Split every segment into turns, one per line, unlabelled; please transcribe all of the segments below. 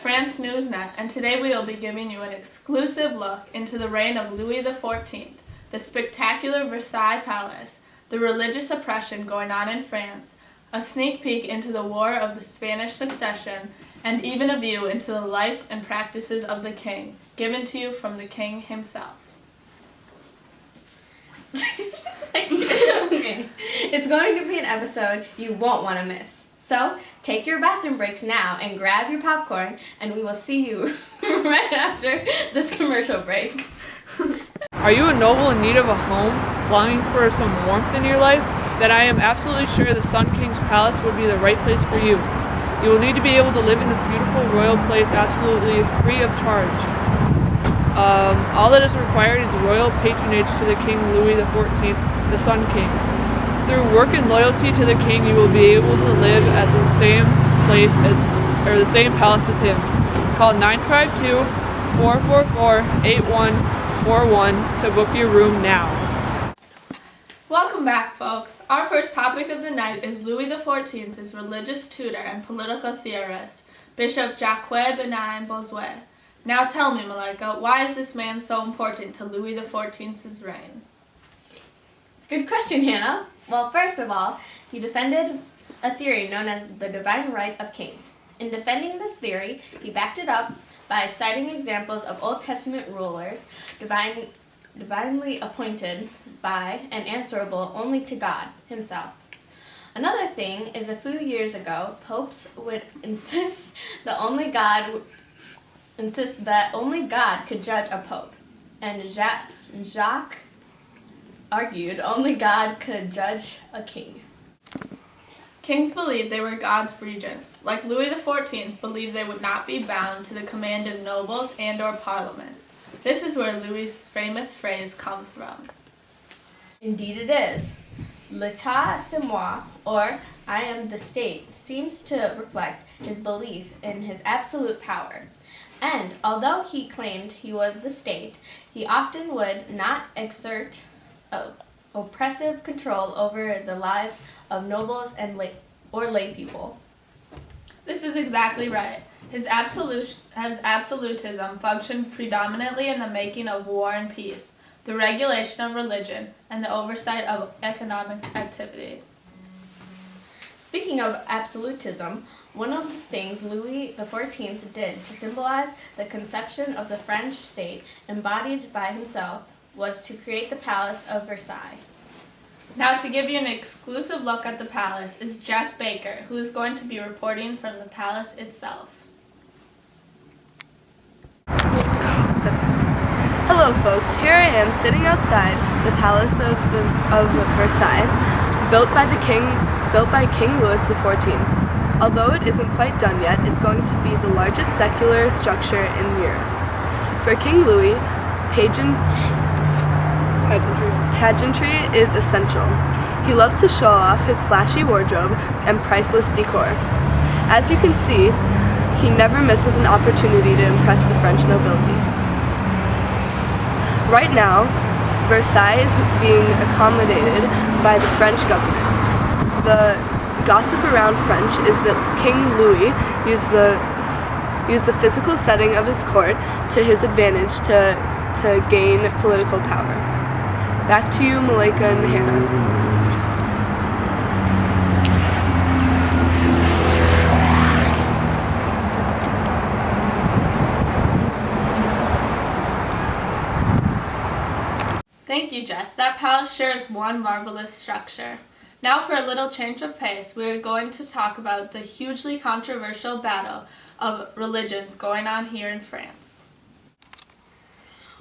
France Newsnet, and today we will be giving you an exclusive look into the reign of Louis XIV, the spectacular Versailles Palace, the religious oppression going on in France, a sneak peek into the War of the Spanish Succession, and even a view into the life and practices of the king, given to you from the king himself.
Okay. It's going to be an episode you won't want to miss. So, take your bathroom breaks now and grab your popcorn, and we will see you right after this commercial break.
Are you a noble in need of a home, longing for some warmth in your life? Then I am absolutely sure the Sun King's Palace would be the right place for you. You will need to be able to live in this beautiful royal place absolutely free of charge. All that is required is royal patronage to the King Louis XIV, the Sun King. Through work and loyalty to the king, you will be able to live at the same the same palace as him. Call 952-444-8141 to book your room now.
Welcome back, folks. Our first topic of the night is Louis XIV's religious tutor and political theorist, Bishop Jacques Benin Bossuet. Now tell me, Malika, why is this man so important to Louis XIV's reign?
Good question, Hannah. Well, first of all, he defended a theory known as the divine right of kings. In defending this theory, he backed it up by citing examples of Old Testament rulers divinely appointed by and answerable only to God himself. Another thing is a few years ago, popes would insist that only God could judge a pope, and Jacques argued only God could judge a king.
Kings believed they were God's regents. Like Louis XIV believed they would not be bound to the command of nobles and or parliaments. This is where Louis's famous phrase comes from.
Indeed it is. L'état c'est moi, or I am the state, seems to reflect his belief in his absolute power. And although he claimed he was the state, he often would not exert oppressive control over the lives of nobles and lay people.
This is exactly right. His absolutism functioned predominantly in the making of war and peace, the regulation of religion, and the oversight of economic activity.
Speaking of absolutism, one of the things Louis XIV did to symbolize the conception of the French state embodied by himself was to create the Palace of Versailles.
Now to give you an exclusive look at the palace is Jess Baker, who is going to be reporting from the palace itself.
Hello folks, here I am sitting outside the Palace of Versailles, built by King Louis XIV. Although it isn't quite done yet, it's going to be the largest secular structure in Europe. For King Louis, pageantry is essential. He loves to show off his flashy wardrobe and priceless decor. As you can see, he never misses an opportunity to impress the French nobility. Right now, Versailles is being accommodated by the French government. The gossip around French is that King Louis used the physical setting of his court to his advantage to gain political power. Back to you, Malika and Hannah.
Thank you, Jess. That palace sure is one marvelous structure. Now for a little change of pace, we are going to talk about the hugely controversial battle of religions going on here in France.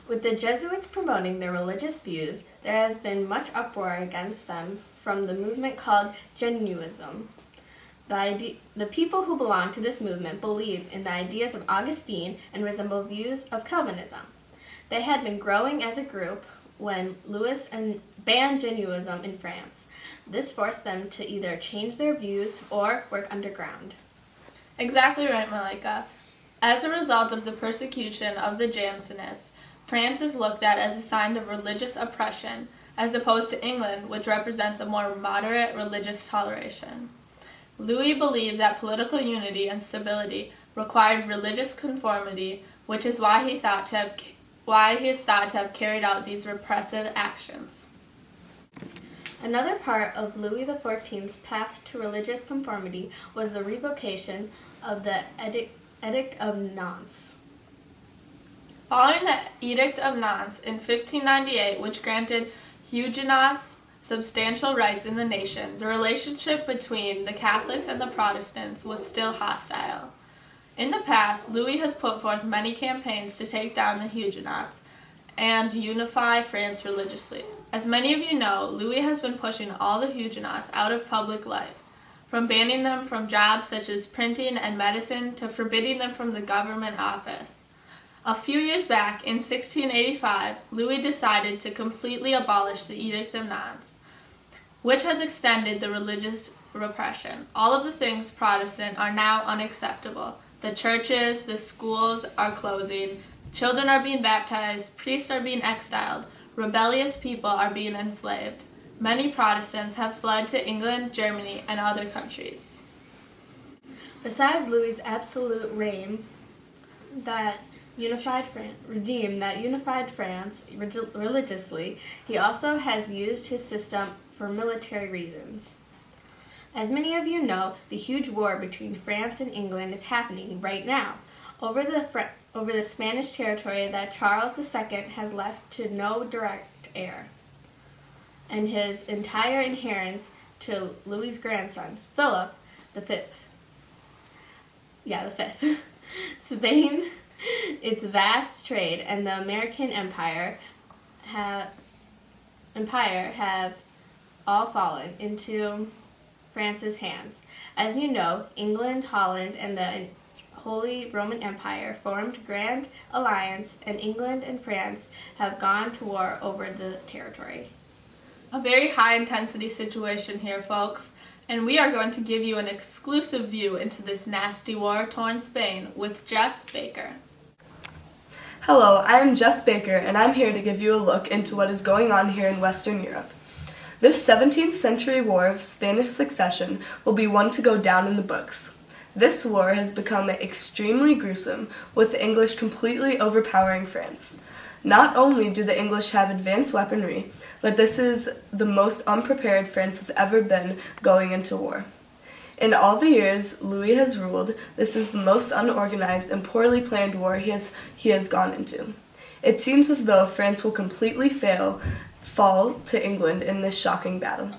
With the Jesuits promoting their religious views, there has been much uproar against them from the movement called Jesuitism. The people who belong to this movement believe in the ideas of Augustine and resemble views of Calvinism. They had been growing as a group when Louis banned Jesuitism in France. This forced them to either change their views or work underground.
Exactly right, Malika. As a result of the persecution of the Jansenists, France is looked at as a sign of religious oppression, as opposed to England, which represents a more moderate religious toleration. Louis believed that political unity and stability required religious conformity, which is why he is thought to have carried out these repressive actions.
Another part of Louis XIV's path to religious conformity was the revocation of the Edict of Nantes.
Following the Edict of Nantes in 1598, which granted Huguenots substantial rights in the nation, the relationship between the Catholics and the Protestants was still hostile. In the past, Louis has put forth many campaigns to take down the Huguenots and unify France religiously. As many of you know, Louis has been pushing all the Huguenots out of public life, from banning them from jobs such as printing and medicine to forbidding them from the government office. A few years back, in 1685, Louis decided to completely abolish the Edict of Nantes, which has extended the religious repression. All of the things Protestant are now unacceptable. The churches, the schools are closing, children are being baptized, priests are being exiled, rebellious people are being enslaved. Many Protestants have fled to England, Germany, and other countries.
Besides Louis's absolute reign that unified France religiously, he also has used his system for military reasons. As many of you know, the huge war between France and England is happening right now over the Spanish territory that Charles II has left to no direct heir, and his entire inheritance to Louis's grandson, Philip V. The fifth. Spain, its vast trade, and the American Empire have all fallen into France's hands. As you know, England, Holland, and the Holy Roman Empire formed Grand Alliance, and England and France have gone to war over the territory.
A very high-intensity situation here, folks, and we are going to give you an exclusive view into this nasty war-torn Spain with Jess Baker.
Hello, I am Jess Baker, and I'm here to give you a look into what is going on here in Western Europe. This 17th century war of Spanish succession will be one to go down in the books. This war has become extremely gruesome, with the English completely overpowering France. Not only do the English have advanced weaponry, but this is the most unprepared France has ever been going into war. In all the years Louis has ruled, this is the most unorganized and poorly planned war he has gone into. It seems as though France will completely fall to England in this shocking battle.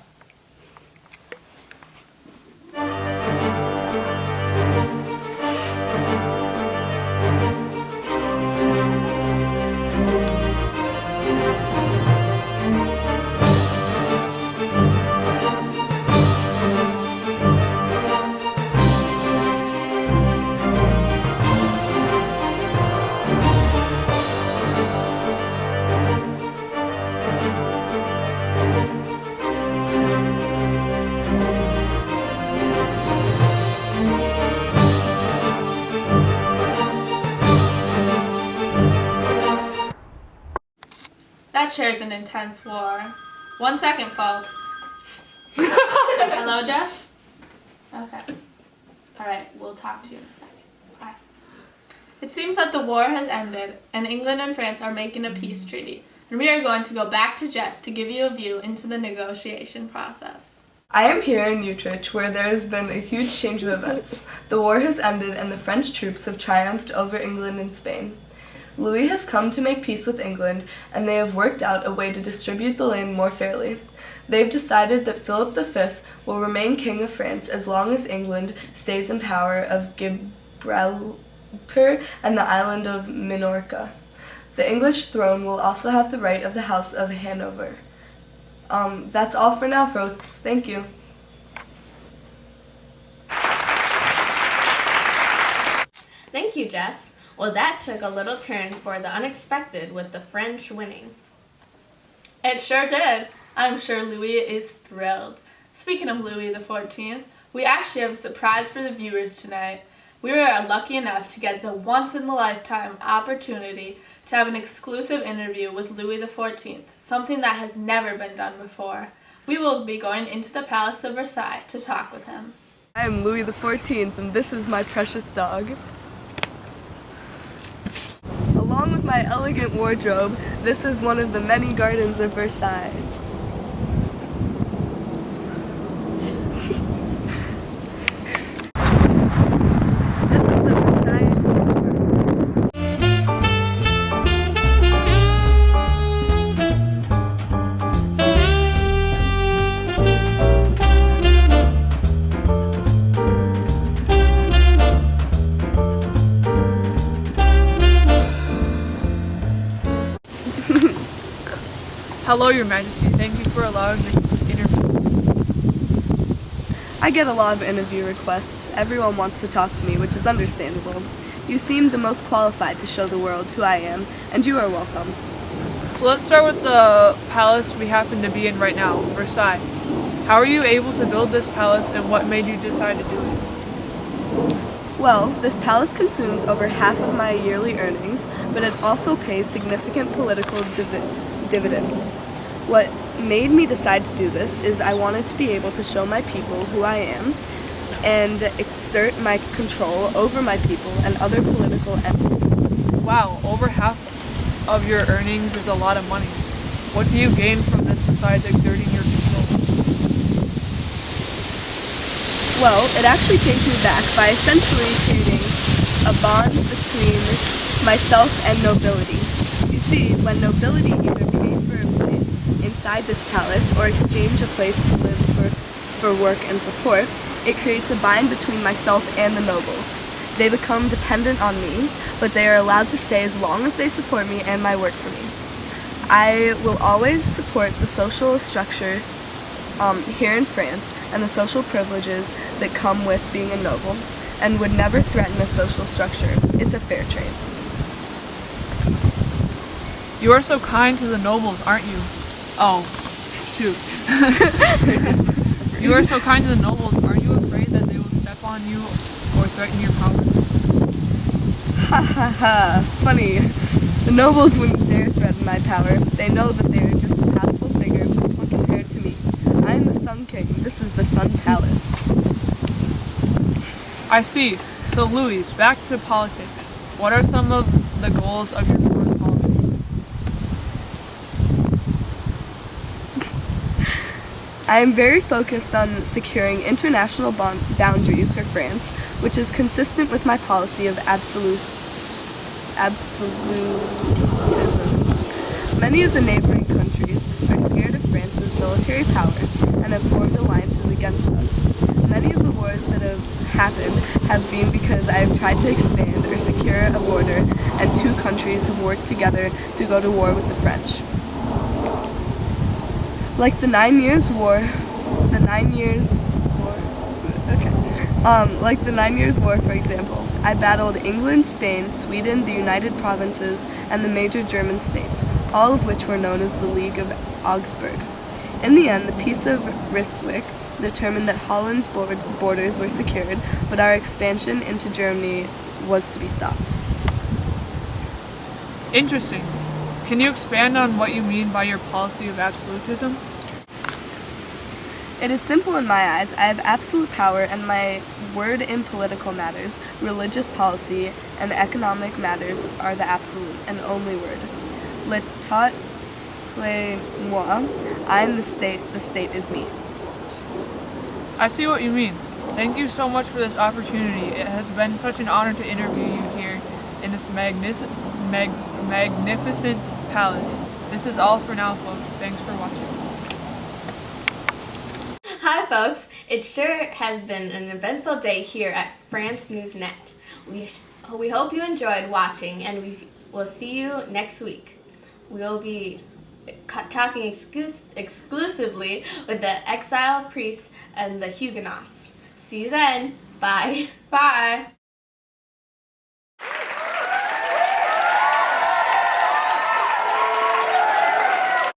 That shares an intense war. 1 second, folks. Hello, Jeff? Okay. Alright, we'll talk to you in a second. Bye. It seems that the war has ended, and England and France are making a peace treaty, and we are going to go back to Jess to give you a view into the negotiation process.
I am here in Utrecht, where there has been a huge change of events. The war has ended, and the French troops have triumphed over England and Spain. Louis has come to make peace with England, and they have worked out a way to distribute the land more fairly. They've decided that Philip V will remain King of France as long as England stays in power of Gibraltar and the island of Minorca. The English throne will also have the right of the House of Hanover. That's all for now, folks. Thank you.
Thank you, Jess. Well, that took a little turn for the unexpected with the French winning.
It sure did. I'm sure Louis is thrilled. Speaking of Louis XIV, we actually have a surprise for the viewers tonight. We were lucky enough to get the once-in-a-lifetime opportunity to have an exclusive interview with Louis XIV, something that has never been done before. We will be going into the Palace of Versailles to talk with him.
I am Louis XIV, and this is my precious dog. Along with my elegant wardrobe, this is one of the many gardens of Versailles. This is the Versailles sculpture.
Hello, Your Majesty. Thank you for allowing me to interview.
I get a lot of interview requests. Everyone wants to talk to me, which is understandable. You seem the most qualified to show the world who I am, and you are welcome.
So let's start with the palace we happen to be in right now, Versailles. How are you able to build this palace, and what made you decide to do it?
Well, this palace consumes over half of my yearly earnings, but it also pays significant political dividends. What made me decide to do this is I wanted to be able to show my people who I am and exert my control over my people and other political entities.
Wow, over half of your earnings is a lot of money. What do you gain from this besides exerting your control?
Well, it actually pays me back by essentially creating a bond between myself and nobility. You see, when nobility either pay for a place inside this palace or exchange a place to live for work and support, it creates a bind between myself and the nobles. They become dependent on me, but they are allowed to stay as long as they support me and my work for me. I will always support the social structure here in France and the social privileges that come with being a noble, and would never threaten a social structure. It's a fair trade.
You are so kind to the nobles, aren't you? Oh, shoot. You are so kind to the nobles. Are you afraid that they will step on you or threaten your power?
Ha ha ha, funny. The nobles wouldn't dare threaten my power. They know that they are just a passable figure when compared to me. I am the Sun King. This is the Sun Palace.
I see. So Louis, back to politics. What are some of the goals of your foreign policy?
I am very focused on securing international boundaries for France, which is consistent with my policy of absolutism. Many of the neighboring countries are scared of France's military power and have formed alliances against us. Many of the wars that have happened have been because I have tried to expand or secure a border, and two countries have worked together to go to war with the French. Like the 9 Years' War, like the 9 Years' War, for example, I battled England, Spain, Sweden, the United Provinces, and the major German states, all of which were known as the League of Augsburg. In the end, the Peace of Ryswick determined that Holland's borders were secured, but our expansion into Germany was to be stopped.
Interesting. Can you expand on what you mean by your policy of absolutism?
It is simple in my eyes. I have absolute power, and my word in political matters, religious policy, and economic matters are the absolute and only word. L'état c'est moi. I am the state is me.
I see what you mean. Thank you so much for this opportunity. It has been such an honor to interview you here in this magnificent palace. This is all for now, folks. Thanks for watching.
Hi folks, it sure has been an eventful day here at France News Net. We hope you enjoyed watching, and we will see you next week. We'll be talking exclusively with the exiled priests and the Huguenots. See you then. Bye.
Bye.